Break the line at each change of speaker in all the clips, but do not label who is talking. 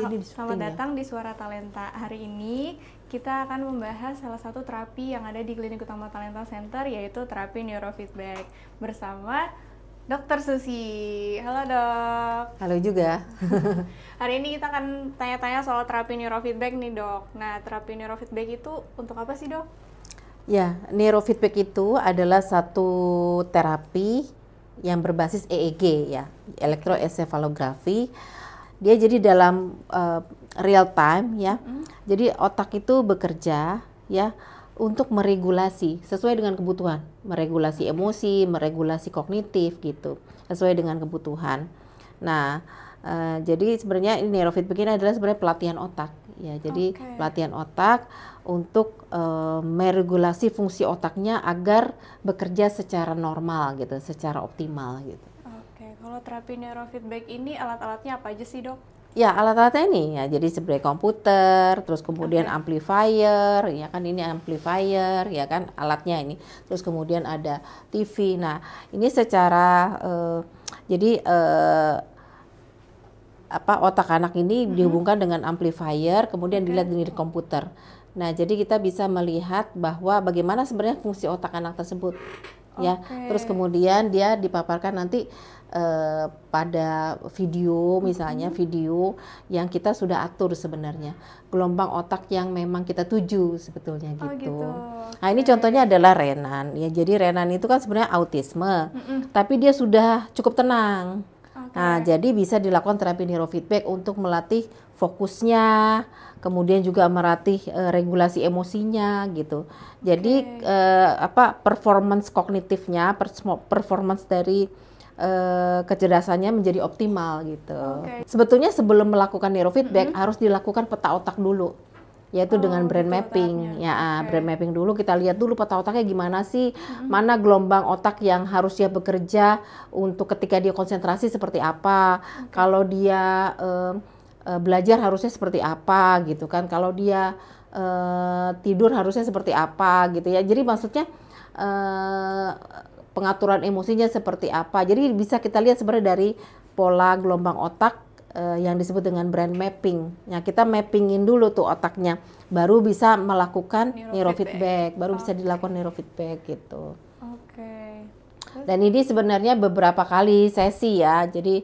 ini
selamat
ya.
datang di Suara Talenta. Hari ini kita akan membahas salah satu terapi yang ada di Klinik Utama Talenta Center, yaitu terapi neurofeedback bersama Dr. Susi. Halo dok.
Halo juga.
Hari ini kita akan tanya-tanya soal terapi neurofeedback nih dok. Nah, terapi neurofeedback itu untuk apa sih dok?
Ya, neurofeedback itu adalah satu terapi yang berbasis EEG ya, elektroencephalografi. Dia jadi dalam real time ya. Jadi otak itu bekerja ya untuk meregulasi sesuai dengan kebutuhan, meregulasi emosi, meregulasi kognitif gitu, sesuai dengan kebutuhan. Nah, jadi sebenarnya ini neurofeedback ini adalah sebenarnya pelatihan otak ya. Jadi pelatihan otak untuk meregulasi fungsi otaknya agar bekerja secara normal gitu, secara optimal gitu.
Kalau terapi neurofeedback ini alat-alatnya apa aja sih dok?
Ya, alat-alatnya ini ya, jadi seperti komputer, terus kemudian amplifier, ya kan ini amplifier, ya kan alatnya ini. Terus kemudian ada TV. Nah, ini secara otak anak ini dihubungkan dengan amplifier, kemudian dilihat di komputer. Nah, jadi kita bisa melihat bahwa bagaimana sebenarnya fungsi otak anak tersebut. Ya, terus kemudian dia dipaparkan nanti pada video, misalnya video yang kita sudah atur sebenarnya gelombang otak yang memang kita tuju sebetulnya gitu. Nah, ini contohnya adalah Renan ya. Jadi Renan itu kan sebenarnya autisme, tapi dia sudah cukup tenang. Nah, jadi bisa dilakukan terapi neurofeedback untuk melatih fokusnya, kemudian juga melatih regulasi emosinya gitu. Jadi performance kognitifnya, performance dari kecerdasannya menjadi optimal gitu. Sebetulnya sebelum melakukan neurofeedback harus dilakukan peta otak dulu, yaitu dengan brain mapping. Brain mapping dulu, kita lihat dulu peta otaknya gimana sih, mana gelombang otak yang harusnya bekerja untuk ketika dia konsentrasi seperti apa, kalau dia belajar harusnya seperti apa gitu kan, kalau dia tidur harusnya seperti apa gitu ya. Jadi maksudnya pengaturan emosinya seperti apa. Jadi bisa kita lihat sebenarnya dari pola gelombang otak yang disebut dengan brain mapping. Ya, kita mappingin dulu tuh otaknya, baru bisa melakukan neurofeedback, baru bisa dilakukan neurofeedback gitu. Dan ini sebenarnya beberapa kali sesi ya. Jadi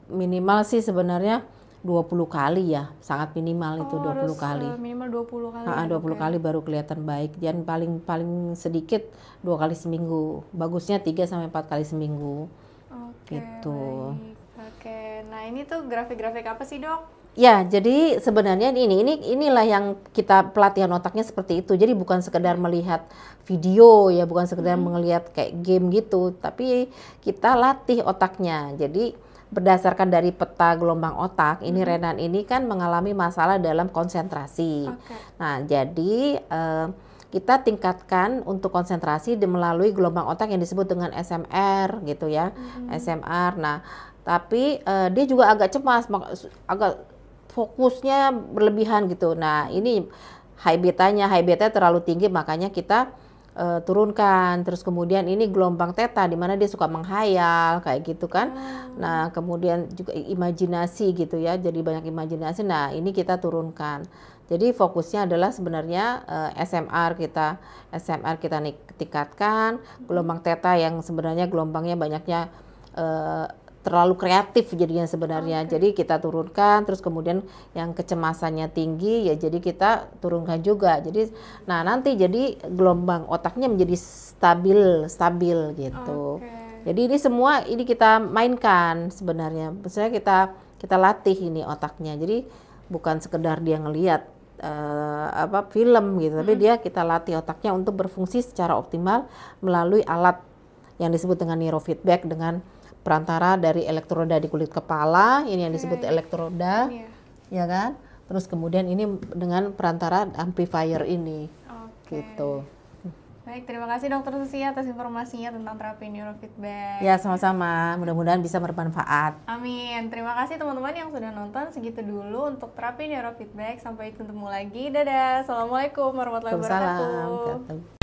minimal sih sebenarnya 20 kali ya, sangat minimal itu 20 kali.
Minimal 20 kali.
20 kali baru kelihatan baik. Dan paling sedikit 2 kali seminggu. Bagusnya 3 sampai 4 kali seminggu. Gitu.
Nah, ini tuh grafik-grafik apa sih, Dok?
Ya, jadi sebenarnya inilah yang kita pelatihan otaknya seperti itu. Jadi bukan sekedar melihat video ya, bukan sekedar melihat kayak game gitu, tapi kita latih otaknya. Jadi berdasarkan dari peta gelombang otak, ini Renan ini kan mengalami masalah dalam konsentrasi. Nah, jadi kita tingkatkan untuk konsentrasi melalui gelombang otak yang disebut dengan SMR gitu ya, SMR. Nah, tapi dia juga agak cemas, agak fokusnya berlebihan gitu. Nah, ini high beta terlalu tinggi, makanya kita turunkan. Terus kemudian ini gelombang theta di mana dia suka menghayal kayak gitu kan. Nah, kemudian juga imajinasi gitu ya, jadi banyak imajinasi. Nah, ini kita turunkan. Jadi fokusnya adalah sebenarnya SMR kita tingkatkan, gelombang theta yang sebenarnya gelombangnya banyaknya terlalu kreatif jadinya sebenarnya. Jadi kita turunkan, terus kemudian yang kecemasannya tinggi ya jadi kita turunkan juga. Jadi nah nanti jadi gelombang otaknya menjadi stabil gitu. Jadi ini semua ini kita mainkan sebenarnya. Misalnya kita latih ini otaknya. Jadi bukan sekedar dia ngelihat film gitu, tapi kita latih otaknya untuk berfungsi secara optimal melalui alat yang disebut dengan neurofeedback dengan perantara dari elektroda di kulit kepala, ini yang disebut elektroda, ya kan? Terus kemudian ini dengan perantara amplifier ini, gitu.
Baik, terima kasih Dokter Susi atas informasinya tentang terapi neurofeedback.
Ya, sama-sama. Mudah-mudahan bisa bermanfaat.
Amin. Terima kasih teman-teman yang sudah nonton. Segitu dulu untuk terapi neurofeedback. Sampai ketemu lagi. Dadah. Assalamualaikum warahmatullahi wabarakatuh.